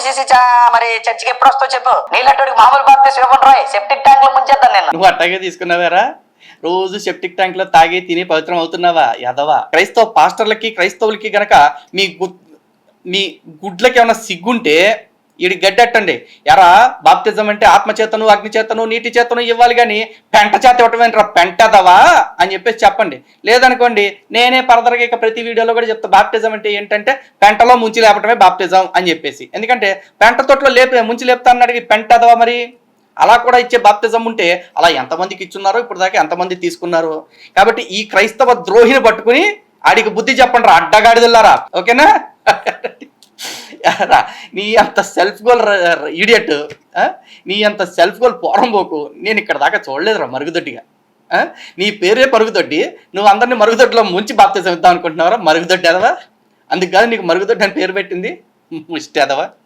మూసేసి మరి చర్చికి ఎప్పుడు వస్తావు చెప్పు. నీళ్ళటోడికి మామూలు బాప్తీసం ఇవ్వండి రాయ్, సెప్టిక్ ట్యాంక్ లో ముంచేద్దాను నేను. నువ్వు అట్టాగే తీసుకున్నావారా? రోజు సెప్టిక్ ట్యాంక్ లో తాగి తిని పవిత్రం అవుతున్నావా యాదవా? క్రైస్తవ పాస్టర్లకి క్రైస్తవులకి గనక మీ గుడ్లకి ఏమైనా సిగ్గుంటే ఈడి గడ్డెట్టండి. ఎరా బాప్తిజం అంటే ఆత్మచేతను అగ్నిచేతను నీటి చేతను ఇవ్వాలి, కానీ పెంట చేత ఇవ్వటమేంట్రా పెంటదవా అని చెప్పేసి చెప్పండి. లేదనుకోండి నేనే పరదరగా ఇక ప్రతి వీడియోలో కూడా చెప్తా, బాప్టిజం అంటే ఏంటంటే పెంటలో ముంచి లేపటమే బాప్టిజం అని చెప్పేసి. ఎందుకంటే పెంట తొట్లో ముంచి లేపుతా అన్నాడు, పెంటదవా మరి అలా కూడా ఇచ్చే బాప్తిజం ఉంటే అలా ఎంతమందికి ఇచ్చున్నారో ఇప్పుడు దాకా ఎంతమంది తీసుకున్నారు. కాబట్టి ఈ క్రైస్తవ ద్రోహిని పట్టుకుని ఆడికి బుద్ధి చెప్పండి రా అడ్డగాడిదిల్లారా, ఓకేనా? నీ అంత సెల్ఫ్ గోల్ ఇడియట్, నీ అంత సెల్ఫ్ గోల్ పోరంబోకు నేను ఇక్కడ దాకా చూడలేదురా మరుగుదొడ్డిగా. నీ పేరే మరుగుదొడ్డి, నువ్వు అందరినీ మరుగుదొడ్డిలో ముంచి బాప్తిజం ఇద్దాం అనుకుంటున్నావురా మరుగుదొడ్డి ఎదవా. అందుకు కాదు నీకు మరుగుదొడ్డి అని పేరు పెట్టింది ముష్టి ఎదవా.